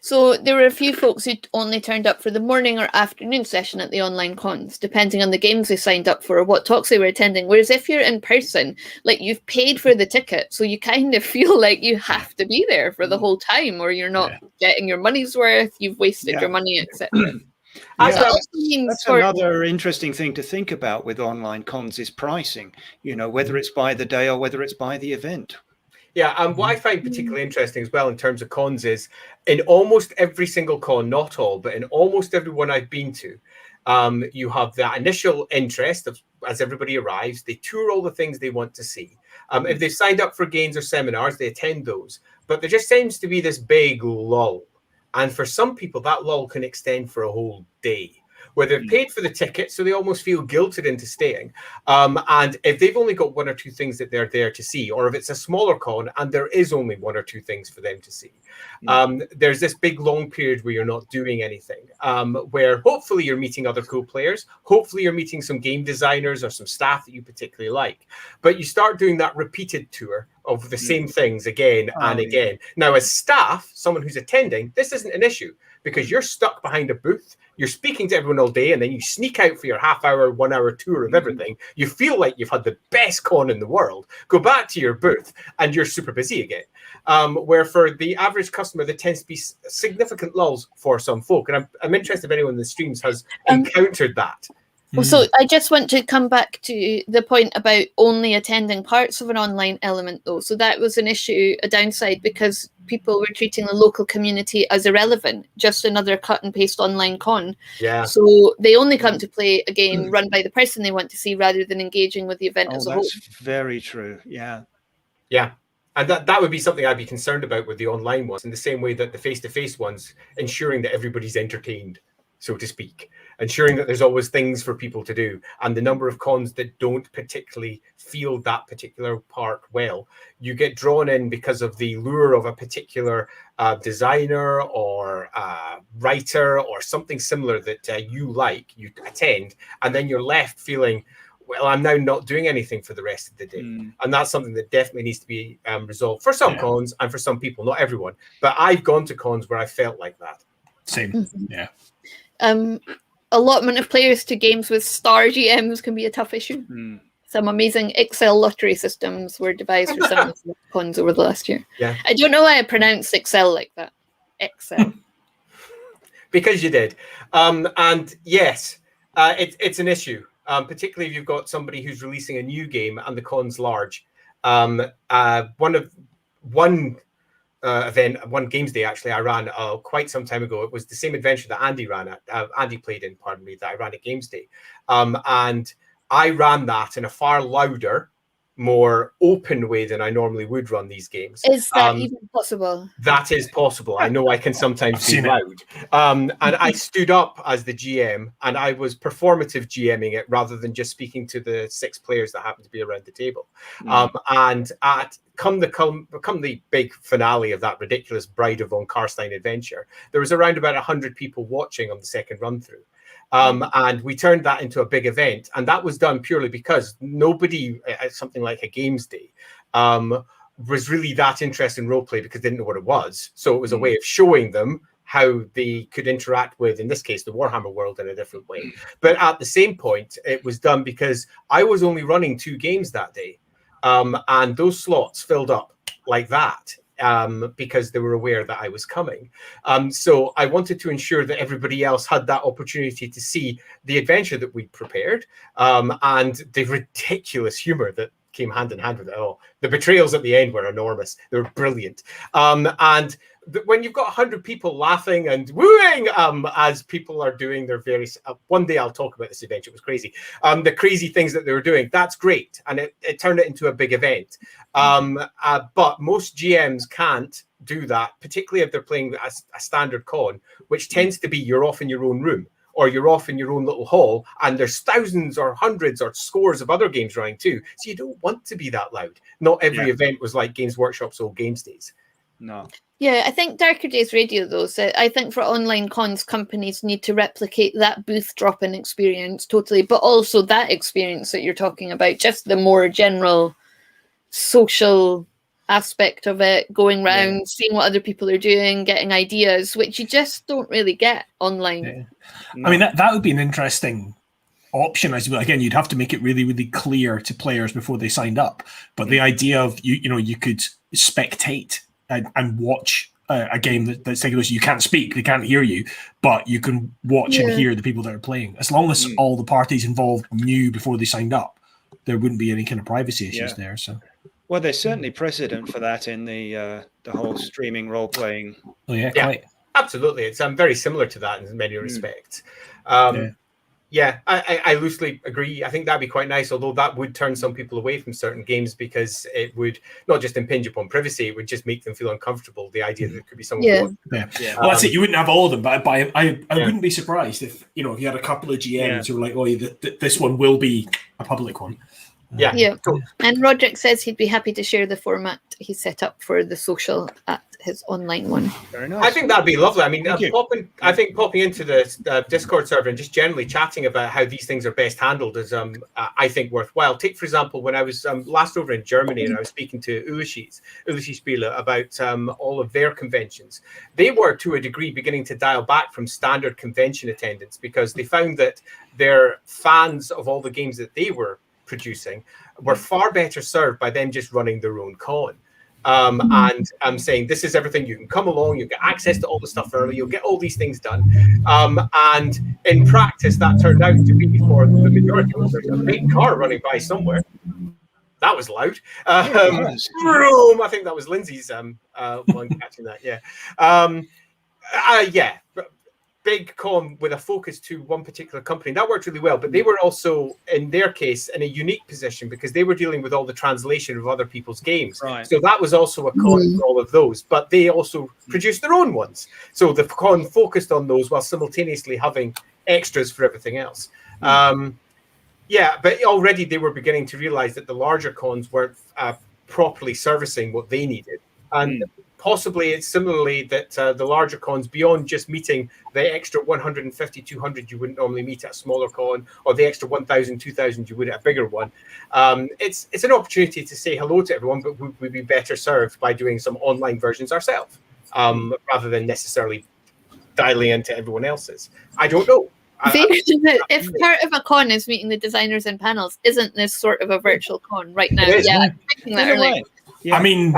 So there were a few folks who only turned up for the morning or afternoon session at the online cons, depending on the games they signed up for or what talks they were attending. Whereas if you're in person, like you've paid for the ticket, so you kind of feel like you have to be there for the whole time, or you're not getting your money's worth, you've wasted your money, etc. That's another interesting thing to think about with online cons is pricing, whether it's by the day or whether it's by the event. Yeah, what I find particularly interesting as well in terms of cons is in almost every single con, not all, but in almost every one I've been to, you have that initial interest as everybody arrives. They tour all the things they want to see. If they've signed up for games or seminars, they attend those. But there just seems to be this big lull. And for some people, that lull can extend for a whole day, where they've paid for the ticket, so they almost feel guilted into staying. And if they've only got one or two things that they're there to see, or if it's a smaller con and there is only one or two things for them to see, there's this big long period where you're not doing anything, where hopefully you're meeting other cool players, hopefully you're meeting some game designers or some staff that you particularly like, but you start doing that repeated tour of the same things again and again. Now, as staff, someone who's attending, this isn't an issue because you're stuck behind a booth. You're speaking to everyone all day, and then you sneak out for your half-hour, 1 hour tour of everything. You feel like you've had the best con in the world. Go back to your booth, and you're super busy again. Where for the average customer, there tends to be significant lulls for some folk. And I'm interested if anyone in the streams has encountered that. Well, so I just want to come back to the point about only attending parts of an online element, though. So that was an issue, a downside, because people were treating the local community as irrelevant, just another cut and paste online con. Yeah. So they only come to play a game run by the person they want to see rather than engaging with the event as a whole. That's very true. Yeah. Yeah. And that would be something I'd be concerned about with the online ones, in the same way that the face-to-face ones, ensuring that everybody's entertained, so to speak, ensuring that there's always things for people to do. And the number of cons that don't particularly feel that particular part well, you get drawn in because of the lure of a particular designer or writer or something similar that you like, you attend, and then you're left feeling, well, I'm now not doing anything for the rest of the day. And that's something that definitely needs to be resolved for some cons and for some people, not everyone. But I've gone to cons where I felt like that. Same. Yeah. Allotment of players to games with star GMs can be a tough issue. Some amazing Excel lottery systems were devised for some of the cons over the last year. Yeah. I don't know why I pronounced Excel like that. Excel. Because you did. And yes, it's an issue, particularly if you've got somebody who's releasing a new game and the con's large. One games day actually I ran quite some time ago. It was the same adventure that Andy played in, that I ran at games day. And I ran that in a far louder, more open way than I normally would run these games. Is that even possible? That is possible. I know I can sometimes be loud. And I stood up as the GM, and I was performative GMing it rather than just speaking to the 6 players that happened to be around the table. And come the big finale of that ridiculous Bride of von Karstein adventure, there was around about 100 people watching on the second run through. And we turned that into a big event, and that was done purely because nobody at something like a games day was really that interested in roleplay because they didn't know what it was. So it was a way of showing them how they could interact with, in this case, the Warhammer world in a different way. But at the same point, it was done because I was only running 2 games that day, and those slots filled up like that. Because they were aware that I was coming. So I wanted to ensure that everybody else had that opportunity to see the adventure that we prepared, and the ridiculous humor that came hand in hand with it all. The betrayals at the end were enormous. They were brilliant. And when you've got 100 people laughing and wooing as people are doing their various... one day I'll talk about this adventure. It was crazy. The crazy things that they were doing, that's great. And it turned it into a big event. But most GMs can't do that, particularly if they're playing a standard con, which tends to be you're off in your own room or you're off in your own little hall, and there's thousands or hundreds or scores of other games running too. So you don't want to be that loud. Not every event was like Games Workshop's old games days. No. Yeah, I think Darker Days Radio, though, so I think for online cons, companies need to replicate that booth drop-in experience totally, but also that experience that you're talking about, just the more general social aspect of it, going around, seeing what other people are doing, getting ideas, which you just don't really get online. Yeah. No. I mean, that would be an interesting option. As well, again, you'd have to make it really, really clear to players before they signed up. But the idea of you could spectate and watch a game that's taking place. You can't speak, they can't hear you, but you can watch and hear the people that are playing. As long as all the parties involved knew before they signed up, there wouldn't be any kind of privacy issues there. So, well, there's certainly precedent for that in the whole streaming role playing. Oh yeah, quite. Absolutely. It's very similar to that in many respects. I loosely agree. I think that'd be quite nice, although that would turn some people away from certain games because it would not just impinge upon privacy, it would just make them feel uncomfortable, the idea that there could be someone Well, that's it. You wouldn't have all of them, but I wouldn't be surprised if you had a couple of GMs who were like, oh, this one will be a public one. Cool. And Roderick says he'd be happy to share the format he set up for the social at his online one. Very nice. I think that'd be lovely. I mean, popping into the Discord server and just generally chatting about how these things are best handled is, I think, worthwhile. Take, for example, when I was last over in Germany and I was speaking to Ulissi Spiele about all of their conventions. They were, to a degree, beginning to dial back from standard convention attendance because they found that their fans of all the games that they were producing were far better served by them just running their own con. And I'm saying this is everything. You can come along, you get access to all the stuff early, you'll get all these things done. And in practice, that turned out to be for the majority of them. There's a big car running by somewhere. That was loud. Vroom! I think that was Lindsay's one catching that. Big con with a focus to one particular company. That worked really well, but they were also, in their case, in a unique position because they were dealing with all the translation of other people's games. Right. So that was also a con for all of those, but they also produced their own ones. So the con focused on those while simultaneously having extras for everything else. But already they were beginning to realize that the larger cons weren't properly servicing what they needed. And possibly it's similarly that the larger cons, beyond just meeting the extra 150, 200 you wouldn't normally meet at a smaller con, or the extra 1,000, 2,000 you would at a bigger one, it's an opportunity to say hello to everyone, but we'd be better served by doing some online versions ourselves, rather than necessarily dialing into everyone else's. I don't know. If part of a con is meeting the designers and panels, isn't this sort of a virtual con right now? Yeah, I'm thinking that earlier. I mean,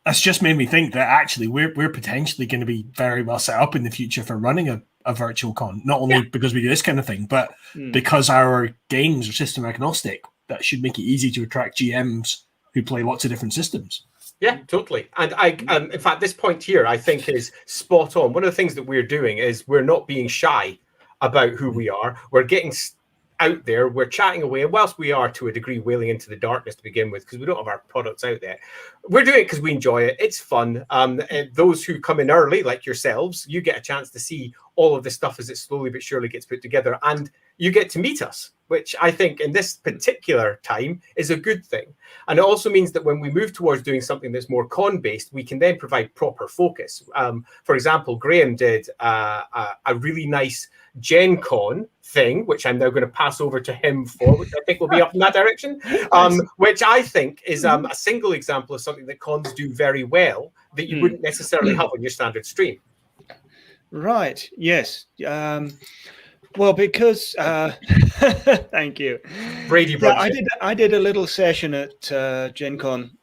that's just made me think that actually we're potentially going to be very well set up in the future for running a virtual con. Not only because we do this kind of thing, but because our games are system agnostic. That should make it easy to attract GMs who play lots of different systems. Yeah, totally. And in fact, this point here, I think, is spot on. One of the things that we're doing is we're not being shy about who we are. We're getting out there. We're chatting away. And whilst we are, to a degree, wailing into the darkness to begin with, because we don't have our products out there, we're doing it because we enjoy it. It's fun. And those who come in early, like yourselves, you get a chance to see all of this stuff as it slowly but surely gets put together. And you get to meet us, which I think in this particular time is a good thing. And it also means that when we move towards doing something that's more con-based, we can then provide proper focus. For example, Graham did a really nice Gen Con thing, which I'm now going to pass over to him for, which I think will be up in that direction, which I think is a single example of something that cons do very well that you wouldn't necessarily have on your standard stream. Right, yes. Well, because thank you, Brady. Yeah, I did a little session at Gen Con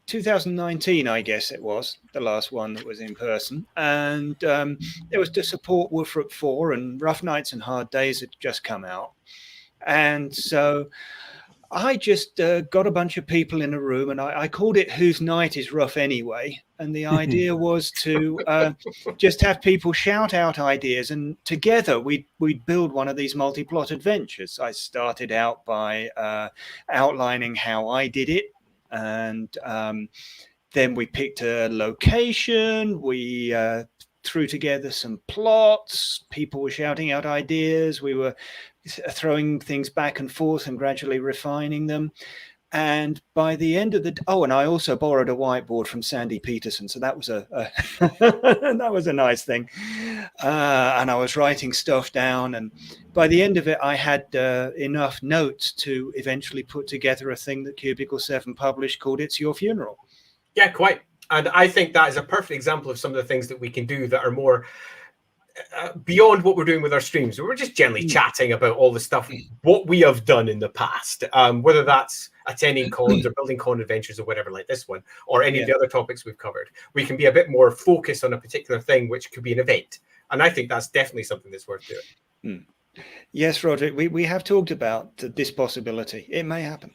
2019, I guess it was the last one that was in person, and it was to support Wolfrock 4, and Rough Nights and Hard Days had just come out, and so I just got a bunch of people in a room, and I called it "Whose Night is Rough Anyway?" And the idea was to just have people shout out ideas, and together we'd build one of these multi-plot adventures. I started out by outlining how I did it, and then we picked a location. We threw together some plots. People were shouting out ideas. We were throwing things back and forth and gradually refining them. And by the end of the and I also borrowed a whiteboard from Sandy Peterson, so that was that was a nice thing. And I was writing stuff down, and by the end of it, I had enough notes to eventually put together a thing that Cubicle 7 published called "It's Your Funeral." Yeah, quite. And I think that is a perfect example of some of the things that we can do that are more beyond what we're doing with our streams. We're just generally chatting about all the stuff, what we have done in the past, whether that's attending cons or building con adventures or whatever like this one, or any of the other topics we've covered. We can be a bit more focused on a particular thing, which could be an event. And I think that's definitely something that's worth doing. Yes, Roger, we have talked about this possibility. It may happen.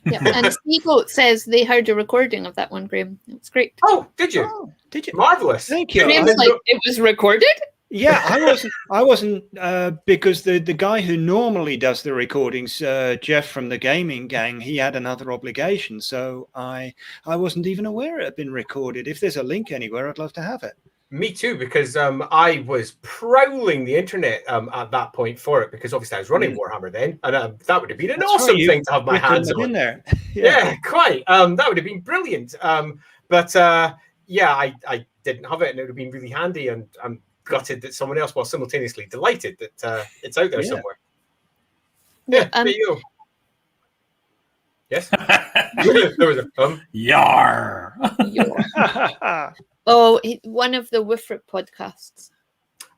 Yeah, and Seagoat says they heard a recording of that one, Graham. It's great. Oh, did you? Oh, did you? Marvelous. Thank you. Graham's like, it was recorded? Yeah, I wasn't because the guy who normally does the recordings, Jeff from the gaming gang, he had another obligation, so I wasn't even aware it had been recorded. If there's a link anywhere, I'd love to have it. Me too, because I was prowling the internet at that point for it, because obviously I was running Warhammer then, and that would have been an awesome thing to have my hands on. In there. Yeah, quite. That would have been brilliant. But I didn't have it, and it would have been really handy, and I'm gutted that someone else was simultaneously delighted that it's out there somewhere. Yeah, there you go. Yes? There was a Yar. Oh, one of the Wolfrock podcasts.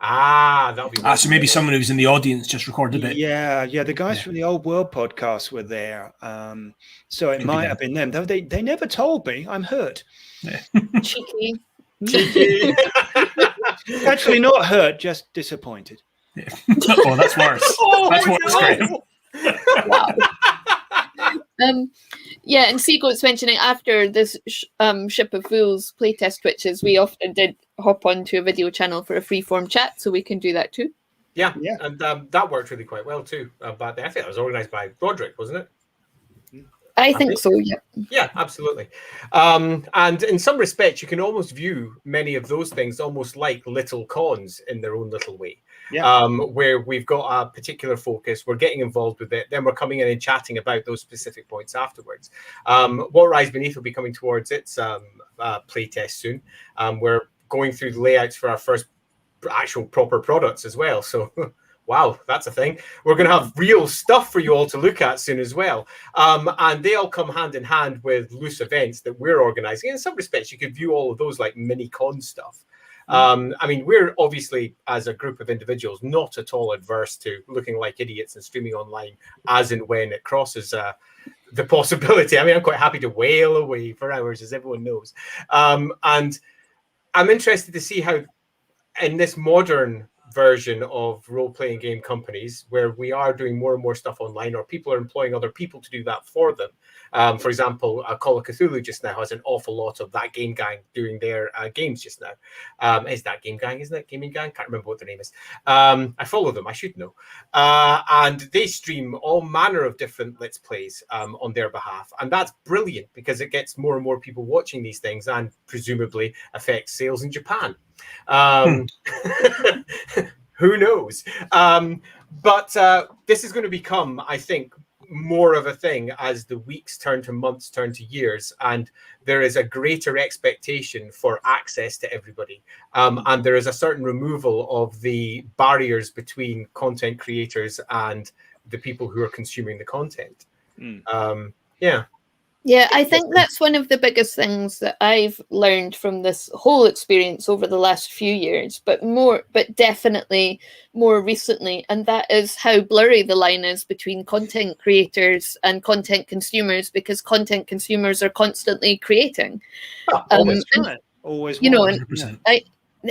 That'll be so maybe someone who's in the audience just recorded it. Yeah, the guys from the Old World podcast were there. So it might have been them. Though they never told me. I'm hurt. Yeah. Cheeky. Actually, not hurt, just disappointed. Yeah. Oh, that's worse. That's worse, Graham. Wow. Yeah, and Seagoat's mentioning after this Ship of Fools playtest Twitches, we often did hop onto a video channel for a free-form chat, so we can do that too. Yeah. And that worked really quite well too. But I think that was organised by Roderick, wasn't it? I think so, yeah. Yeah, absolutely. And in some respects, you can almost view many of those things almost like little cons in their own little way. Yeah. Where we've got a particular focus, we're getting involved with it, then we're coming in and chatting about those specific points afterwards. What Rise Beneath will be coming towards its playtest soon. We're going through the layouts for our first actual proper products as well. So wow, that's a thing. We're going to have real stuff for you all to look at soon as well. And they all come hand in hand with loose events that we're organizing. In some respects, you could view all of those like mini con stuff. I mean, we're obviously, as a group of individuals, not at all adverse to looking like idiots and streaming online as and when it crosses the possibility. I mean, I'm quite happy to wail away for hours, as everyone knows. And I'm interested to see how, in this modern version of role-playing game companies, where we are doing more and more stuff online, or people are employing other people to do that for them. For example, Call of Cthulhu just now has an awful lot of that game gang doing their games just now. Is that game gang? Isn't it gaming gang? Can't remember what their name is. I follow them. I should know. And they stream all manner of different Let's Plays on their behalf. And that's brilliant because it gets more and more people watching these things and presumably affects sales in Japan. Who knows? But this is going to become, I think, more of a thing as the weeks turn to months, turn to years, and there is a greater expectation for access to everybody. And there is a certain removal of the barriers between content creators and the people who are consuming the content. Yeah, I think that's one of the biggest things that I've learned from this whole experience over the last few years, but definitely more recently, and that is how blurry the line is between content creators and content consumers, because content consumers are constantly creating. Always right. Always, you know, 100%.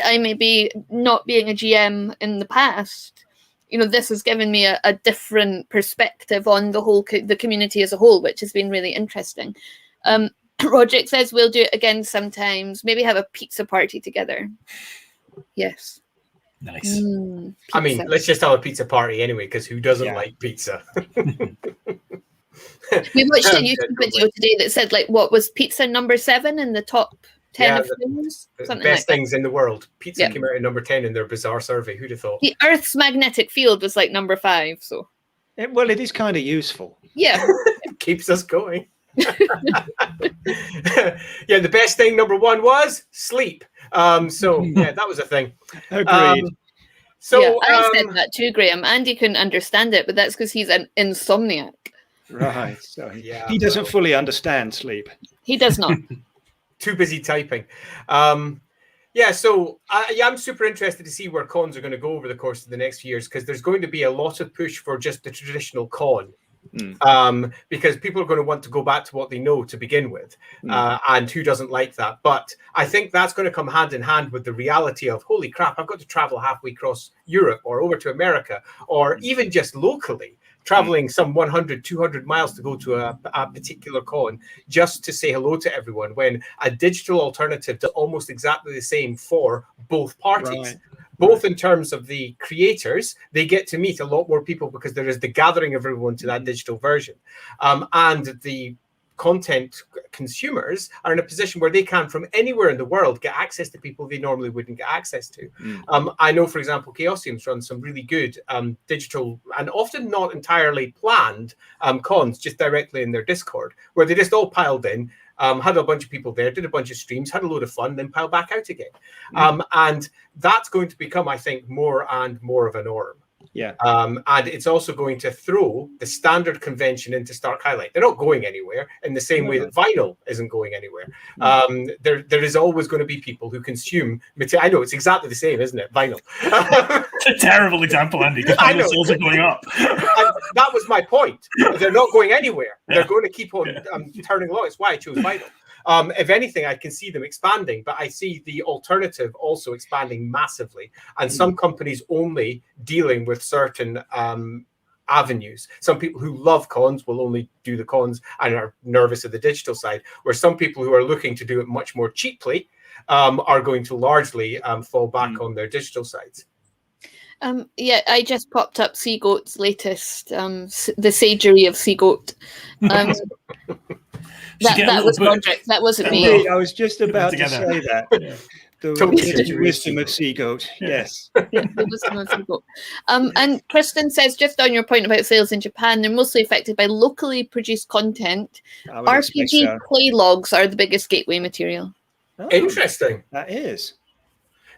I may be not being a GM in the past. You know, this has given me a different perspective on the whole the community as a whole, which has been really interesting. Rogic says we'll do it again sometimes. Maybe have a pizza party together. Yes. Nice. I mean, let's just have a pizza party anyway, because who doesn't like pizza? We watched a YouTube video today that said, like, what was pizza number 7 in the top 10 of things? The best things in the world. Pizza came out at number 10 in their bizarre survey. Who'd have thought? The Earth's magnetic field was like number 5. So, well, it is kind of useful. Yeah, it keeps us going. Yeah, the best thing number 1 was sleep. So yeah, that was a thing. Agreed. So yeah, I said that too, Graham. Andy couldn't understand it, but that's because he's an insomniac. Right. So he doesn't fully understand sleep. He does not. Too busy typing. So I'm super interested to see where cons are going to go over the course of the next few years, because there's going to be a lot of push for just the traditional con. Because people are going to want to go back to what they know to begin with, and who doesn't like that? But I think that's going to come hand in hand with the reality of, holy crap, I've got to travel halfway across Europe or over to America, or even just locally, traveling some 100, 200 miles to go to a particular con just to say hello to everyone, when a digital alternative does almost exactly the same for both parties. Right. Both in terms of the creators, they get to meet a lot more people because there is the gathering of everyone to that digital version. And the content consumers are in a position where they can, from anywhere in the world, get access to people they normally wouldn't get access to. I know, for example, Chaosium's run some really good digital and often not entirely planned cons just directly in their Discord, where they just all piled in, had a bunch of people there, did a bunch of streams, had a load of fun, then piled back out again. And that's going to become, I think, more and more of a norm. Yeah. And it's also going to throw the standard convention into stark highlight. They're not going anywhere in the same way that vinyl isn't going anywhere. There is always going to be people who consume material. I know it's exactly the same, isn't it? Vinyl. It's a terrible example, Andy, because vinyl sales are going up. And that was my point. They're not going anywhere. They're going to keep on turning along. It's why I chose vinyl. If anything, I can see them expanding, but I see the alternative also expanding massively, and some companies only dealing with certain avenues. Some people who love cons will only do the cons and are nervous of the digital side, where some people who are looking to do it much more cheaply are going to largely fall back on their digital sides. Yeah, I just popped up Seagoat's latest, the Sagery of Seagoat. That was Roderick. That wasn't me. Indeed, I was just about to together. say that. Yeah. The Totally. wisdom of Seagoat. Yes. The wisdom of Seagoat. And Kristen says, just on your point about sales in Japan, they're mostly affected by locally produced content. I would expect RPG so. play logs are the biggest gateway material. Oh, Interesting. that is.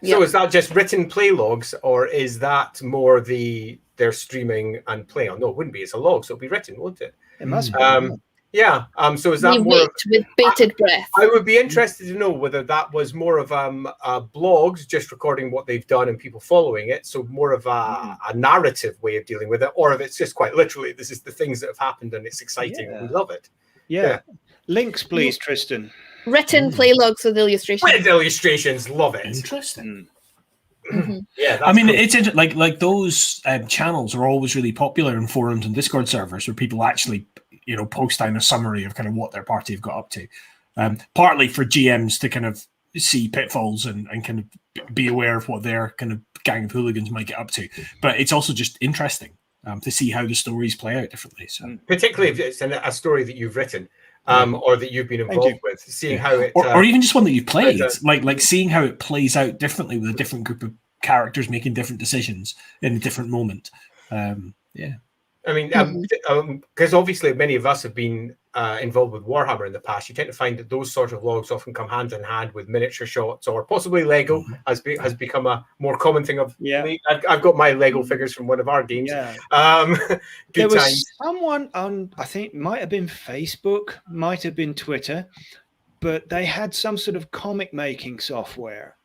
So Yeah. is that just written play logs, or is that more their streaming and play? Oh, no, it wouldn't be. It's a log, so it'll be written, won't it? It must be. Yeah. So is They that more wait of? with bated breath. I would be interested to know whether that was more of blogs, just recording what they've done and people following it. So more of a narrative way of dealing with it, or if it's just quite literally, this is the things that have happened and it's exciting and we love it. Yeah. Links, please, Tristan. Written play logs with illustrations. With illustrations, love it. Interesting. Yeah, I mean, cool. it's like those channels are always really popular in forums and Discord servers where people actually, post down a summary of kind of what their party have got up to. Partly for GMs to kind of see pitfalls and kind of be aware of what their kind of gang of hooligans might get up to. But it's also just interesting to see how the stories play out differently. So, particularly if it's a story that you've written. Or that you've been involved with, seeing how it, or even just one that you've played, like seeing how it plays out differently with a different group of characters making different decisions in a different moment. I mean, because obviously many of us have been involved with Warhammer in the past. You tend to find that those sort of logs often come hand in hand with miniature shots, or possibly Lego has become a more common thing. I've got my Lego figures from one of our games. There was someone on, I think, might have been Facebook, might have been Twitter, but they had some sort of comic making software.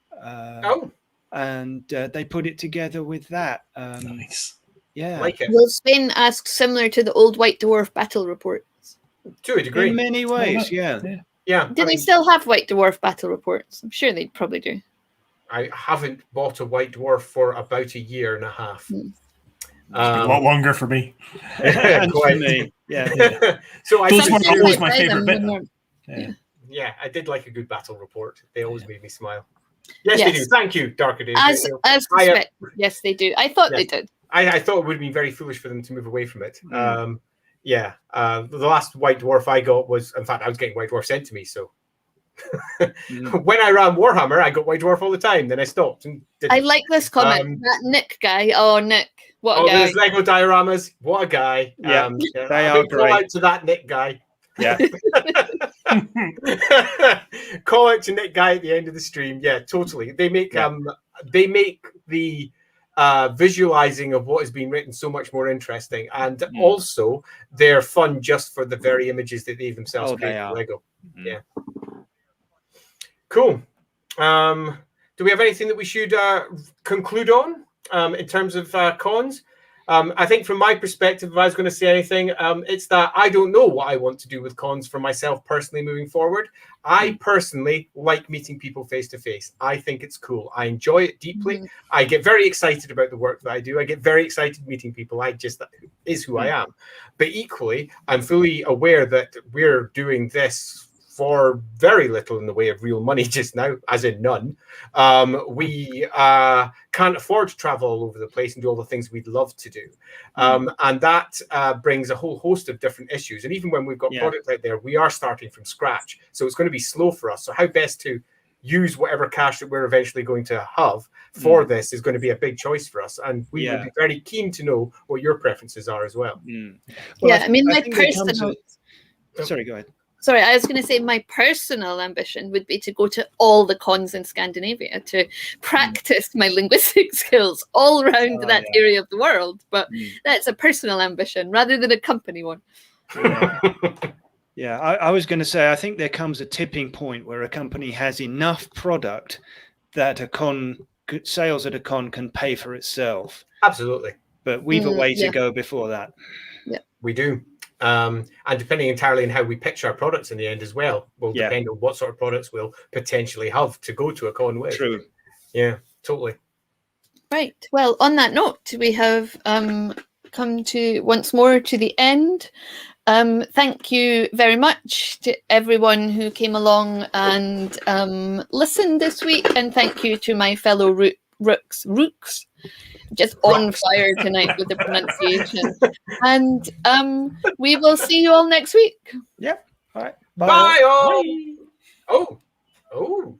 And they put it together with that. Nice. Yeah. Like it. Will Spain asks, similar to the old White Dwarf battle reports? To a degree. In many ways, yeah. Do they still have White Dwarf battle reports? I'm sure they probably do. I haven't bought a White Dwarf for about a year and a half. It's been a lot longer for me. And for me. Yeah. So those were always my favorite bit. Yeah, I did like a good battle report. They always made me smile. Yes, they do. Thank you, Darker Days. As suspected, yes, they do. I thought they did. I thought it would have been very foolish for them to move away from it. The last White Dwarf I got was, in fact, I was getting White Dwarf sent to me. So when I ran Warhammer, I got White Dwarf all the time. Then I stopped. And I like this comment. That Nick guy. Oh, Nick. What a guy. There's Lego dioramas. What a guy. Yeah, they are great. Call out to that Nick guy. Yeah. Call out to Nick guy at the end of the stream. Yeah, totally. They make the visualizing of what is being written so much more interesting, and also they're fun just for the very images that they themselves create in Lego. Yeah. Cool. Do we have anything that we should conclude on in terms of cons? I think from my perspective, if I was going to say anything, it's that I don't know what I want to do with cons for myself personally moving forward. I personally like meeting people face to face. I think it's cool. I enjoy it deeply. I get very excited about the work that I do. I get very excited meeting people. That is who I am. But equally, I'm fully aware that we're doing this for very little in the way of real money just now, as in none. We can't afford to travel all over the place and do all the things we'd love to do. And that brings a whole host of different issues. And even when we've got products out there, we are starting from scratch. So it's going to be slow for us. So how best to use whatever cash that we're eventually going to have for this is going to be a big choice for us. And we would be very keen to know what your preferences are as well. Well, I mean, my personal... Sorry, go ahead. Sorry, I was going to say my personal ambition would be to go to all the cons in Scandinavia to practice my linguistic skills all around that area of the world. But that's a personal ambition rather than a company one. Yeah, I was going to say, I think there comes a tipping point where a company has enough product that sales at a con can pay for itself. Absolutely. But we've a way to go before that. Yeah, we do. And depending entirely on how we pitch our products in the end as well, will depend on what sort of products we'll potentially have to go to a con with. True. Yeah, totally. Right. Well, on that note, we have come to once more to the end. Thank you very much to everyone who came along and listened this week, and thank you to my fellow Rooks. Just on fire tonight with the pronunciation. And we will see you all next week. Yep. All right. Bye all. Oh.